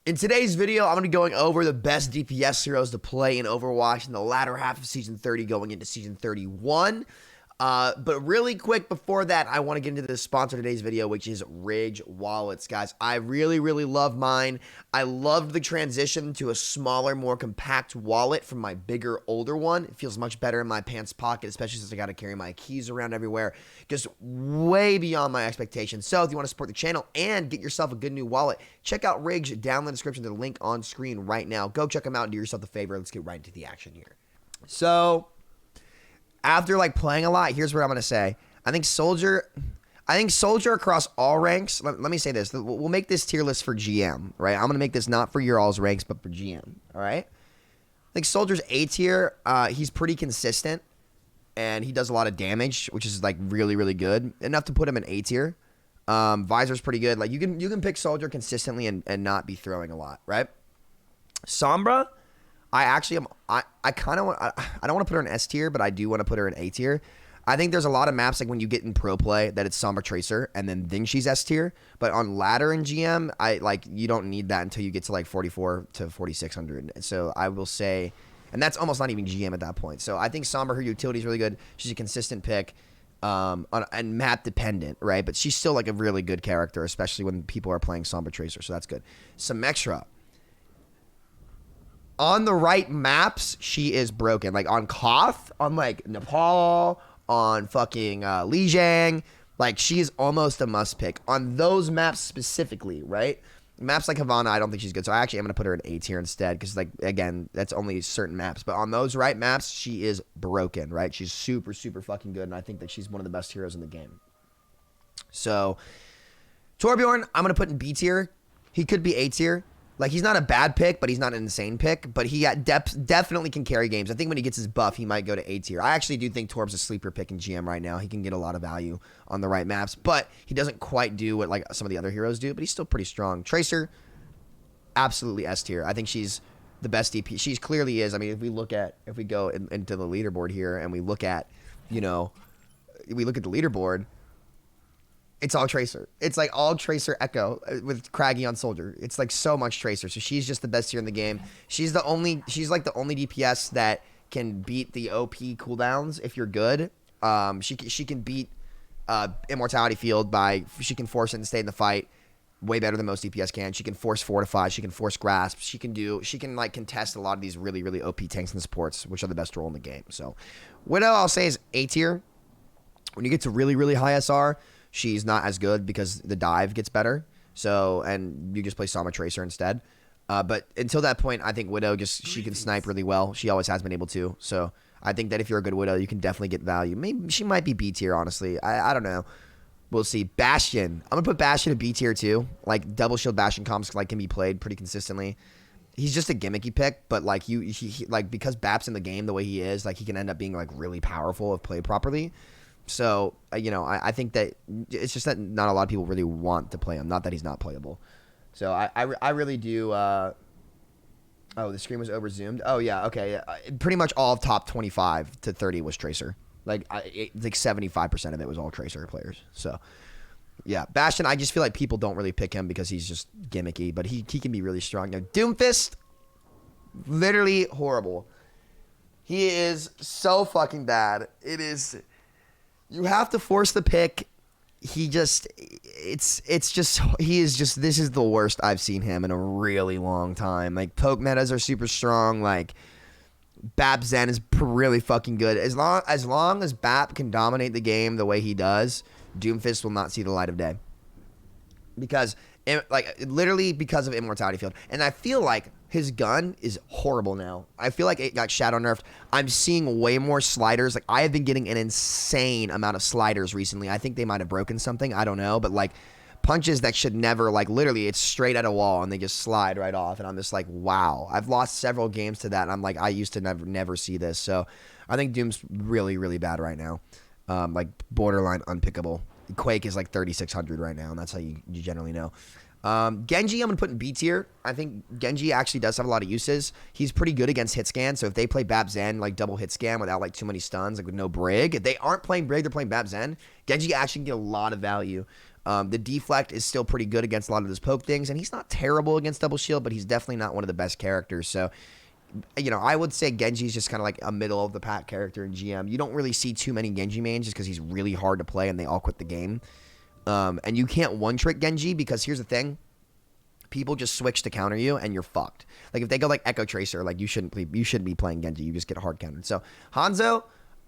In today's video, I'm going to be going over the best DPS heroes to play in Overwatch in the latter half of Season 30 going into Season 31. But really quick before that, I want to get into the sponsor of today's video, which is Ridge Wallets. Guys, I really love mine. I loved the transition to a smaller, more compact wallet from my bigger, older one. It feels much better in my pants pocket, especially since I got to carry my keys around everywhere. Just way beyond my expectations. So if you want to support the channel and get yourself a good new wallet, check out Ridge down in the description. The link on screen right now. Go check them out and do yourself a favor. Let's get right into the action here. So after playing a lot, here's what I'm going to say. I think Soldier across all ranks. Let me say this. We'll make this tier list for GM, right? I'm going to make this not for your all's ranks, but for GM, all right? I think Soldier's A tier. He's pretty consistent, and he does a lot of damage, which is really good. Enough to put him in A tier. Visor's pretty good. You can pick Soldier consistently and not be throwing a lot, right? Sombra, I don't want to put her in S tier, but I do want to put her in A tier. I think there's a lot of maps when you get in pro play that it's Sombra Tracer and then she's S tier. But on ladder in GM, you don't need that until you get to 44 to 4600. So I will say, and that's almost not even GM at that point. So I think Sombra, her utility is really good. She's a consistent pick, and map dependent, right? But she's still a really good character, especially when people are playing Sombra Tracer. So that's good. Symmetra. On the right maps, she is broken. On Koth, on Nepal, on fucking Lijiang, she is almost a must pick. On those maps specifically, right? Maps like Havana, I don't think she's good. So I actually am going to put her in A tier instead because, again, that's only certain maps. But on those right maps, she is broken, right? She's super fucking good, and I think that she's one of the best heroes in the game. So Torbjorn, I'm going to put in B tier. He could be A tier. He's not a bad pick, but he's not an insane pick. But he definitely can carry games. I think when he gets his buff, he might go to A tier. I actually do think Torb's a sleeper pick in GM right now. He can get a lot of value on the right maps. But he doesn't quite do what some of the other heroes do. But he's still pretty strong. Tracer, absolutely S tier. I think she's the best DP. She clearly is. I mean, if we go into the leaderboard here and we look at the leaderboard, it's all Tracer. It's all Tracer Echo with Craggy on Soldier. It's so much Tracer. So she's just the best here in the game. She's the only DPS that can beat the OP cooldowns if you're good. She can beat Immortality Field she can force it and stay in the fight way better than most DPS can. She can force Fortify. She can force Grasp. She can contest a lot of these really OP tanks and supports, which are the best role in the game. So Widow, I'll say, is A tier. When you get to really high SR, she's not as good because the dive gets better. So, and you just play Sombra Tracer instead. But until that point, I think Widow she can snipe really well. She always has been able to. So I think that if you're a good Widow, you can definitely get value. Maybe she might be B tier, honestly. I don't know. We'll see. Bastion. I'm going to put Bastion in B tier too. Double shield Bastion comps can be played pretty consistently. He's just a gimmicky pick, but because Bap's in the game the way he is, he can end up being really powerful if played properly. So, I think that it's just that not a lot of people really want to play him. Not that he's not playable. So, I really do. Oh, the screen was over-zoomed. Oh, yeah. Okay. Yeah. Pretty much all of top 25 to 30 was Tracer. 75% of it was all Tracer players. So, yeah. Bastion, I just feel like people don't really pick him because he's just gimmicky. But he can be really strong. Now, Doomfist, literally horrible. He is so fucking bad. It is... You have to force the pick. This is the worst I've seen him in a really long time. Poke metas are super strong. Bap Zen is really fucking good. As long as Bap can dominate the game the way he does, Doomfist will not see the light of day. Because, literally because of Immortality Field. And I feel like his gun is horrible now. I feel like it got shadow nerfed. I'm seeing way more sliders. I have been getting an insane amount of sliders recently. I think they might have broken something. I don't know. But punches that should never, literally it's straight at a wall and they just slide right off. And I'm just wow. I've lost several games to that. And I'm I used to never see this. So I think Doom's really bad right now. Borderline unpickable. Quake is 3,600 right now. And that's how you generally know. Genji, I'm going to put in B tier. I think Genji actually does have a lot of uses. He's pretty good against hit scan. So if they play Bap Zen, double hit scan without too many stuns, with no Brig. If they aren't playing Brig, they're playing Bap Zen. Genji actually can get a lot of value The deflect is still pretty good against a lot of those poke things, and he's not terrible against double shield, but he's definitely not one of the best characters. So, you know, I would say Genji's just kind of like a middle of the pack character in GM. You don't really see too many Genji mains just because he's really hard to play and they all quit the game. And you can't one-trick Genji because here's the thing. People just switch to counter you and you're fucked. Like if they go like Echo Tracer, like you shouldn't be playing Genji. You just get hard countered. So Hanzo,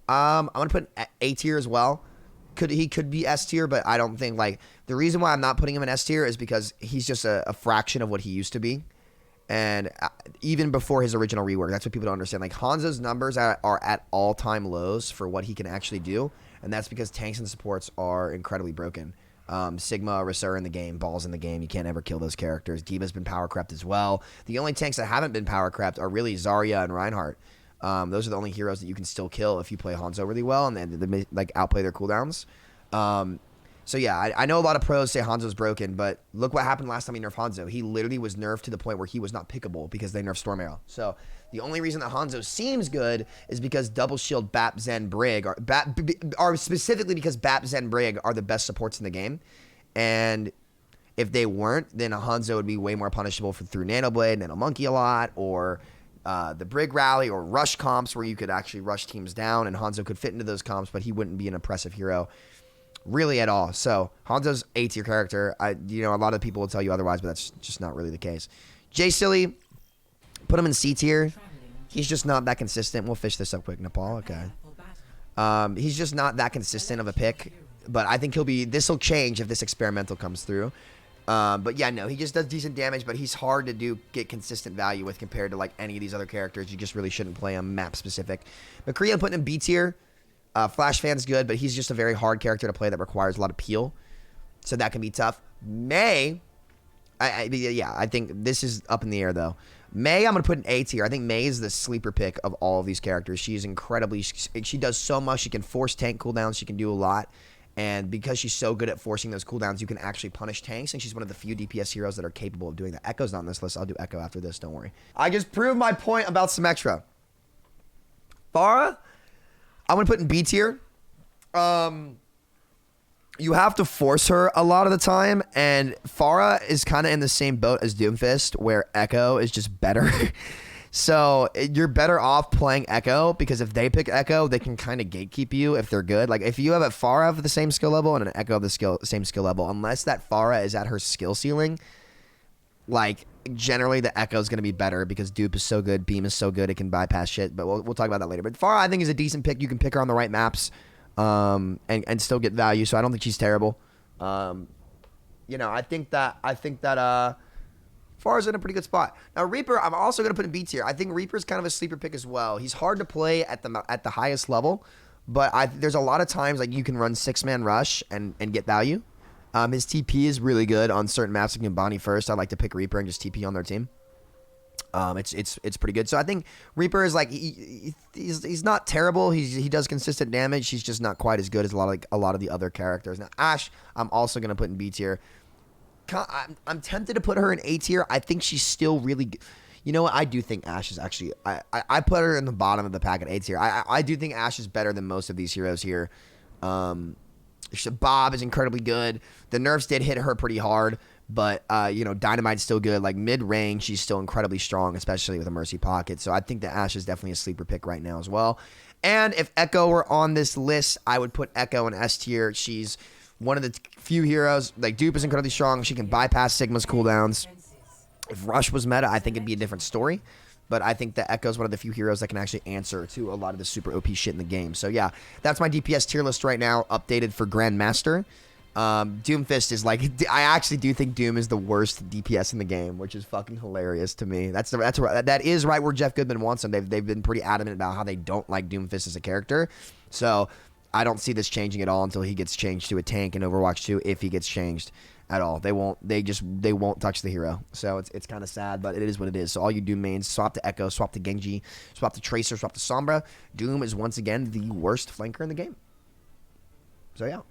I'm gonna put A tier as well. He could be S tier, but I don't think like the reason why I'm not putting him in S tier is because he's just a fraction of what he used to be. And even before his original rework, that's what people don't understand. Like Hanzo's numbers are at all-time lows for what he can actually do, and that's because tanks and supports are incredibly broken. Sigma, Resur in the game, Balls in the game. You can't ever kill those characters. D.Va's been power crept as well. The only tanks that haven't been power crept are really Zarya and Reinhardt. Those are the only heroes that you can still kill if you play Hanzo really well and they like outplay their cooldowns. So yeah, I know a lot of pros say Hanzo's broken, but look what happened last time he nerfed Hanzo. He literally was nerfed to the point where he was not pickable because they nerfed Storm Arrow. So the only reason that Hanzo seems good is because Double Shield, Bap, Zen, Brig are specifically because Bap, Zen, Brig are the best supports in the game. And if they weren't, then a Hanzo would be way more punishable through Nano Blade, Nano Monkey a lot, or the Brig Rally or Rush comps where you could actually rush teams down, and Hanzo could fit into those comps, but he wouldn't be an oppressive hero really at all. So Hanzo's A tier character. A lot of people will tell you otherwise, but that's just not really the case. Jay Silly, put him in C tier. He's just not that consistent. We'll fish this up quick, Nepal. Okay. He's just not that consistent of a pick, but I think this will change if this experimental comes through. But yeah, no, he just does decent damage, but he's hard to get consistent value with compared to like any of these other characters. You just really shouldn't play him map specific. McCree, I'm putting him B tier. Flash Fan's good, but he's just a very hard character to play that requires a lot of peel. So that can be tough. May, I think this is up in the air though. May, I'm going to put in A tier. I think May is the sleeper pick of all of these characters. She's incredibly, she does so much. She can force tank cooldowns. She can do a lot. And because she's so good at forcing those cooldowns, you can actually punish tanks. And she's one of the few DPS heroes that are capable of doing that. Echo's not on this list. I'll do Echo after this. Don't worry. I just proved my point about Symmetra. Pharah, I'm going to put in B tier. You have to force her a lot of the time, and Pharah is kind of in the same boat as Doomfist, where Echo is just better. So you're better off playing Echo, because if they pick Echo, they can kind of gatekeep you if they're good. Like if you have a Pharah of the same skill level and an Echo of the same skill level, unless that Pharah is at her skill ceiling, like generally the Echo is going to be better because Dupe is so good, Beam is so good, it can bypass shit. But we'll talk about that later. But Pharah, I think, is a decent pick. You can pick her on the right maps. And still get value, so I don't think she's terrible. I think that Pharah's in a pretty good spot. Now Reaper, I'm also gonna put in B tier. I think Reaper's kind of a sleeper pick as well. He's hard to play at the highest level, but there's a lot of times like you can run 6-man rush and get value. His TP is really good on certain maps like Numbani first. I like to pick Reaper and just TP on their team. It's pretty good. So I think Reaper is like he's not terrible. He does consistent damage. He's just not quite as good as a lot of the other characters. Now Ashe, I'm also gonna put in B tier. I'm tempted to put her in A tier. I think she's still really good. You know what? I do think Ashe is actually. I put her in the bottom of the pack at A tier. I do think Ashe is better than most of these heroes here. Bob is incredibly good. The nerfs did hit her pretty hard. But, Dynamite's still good. Like, mid-range, she's still incredibly strong, especially with a Mercy Pocket. So I think that Ashe is definitely a sleeper pick right now as well. And if Echo were on this list, I would put Echo in S tier. She's one of the few heroes. Like, Dupe is incredibly strong. She can bypass Sigma's cooldowns. If Rush was meta, I think it'd be a different story. But I think that Echo is one of the few heroes that can actually answer to a lot of the super OP shit in the game. So, yeah, that's my DPS tier list right now, updated for Grandmaster. Doomfist is like, I actually do think Doom is the worst DPS in the game, which is fucking hilarious to me. That is right where Jeff Goodman wants him. They've been pretty adamant about how they don't like Doomfist as a character. So I don't see this changing at all until he gets changed to a tank in Overwatch 2, if he gets changed at all. They won't touch the hero. So it's kind of sad, but it is what it is. So all you Doom mains, swap to Echo, swap to Genji, swap to Tracer, swap to Sombra. Doom is once again the worst flanker in the game. So yeah.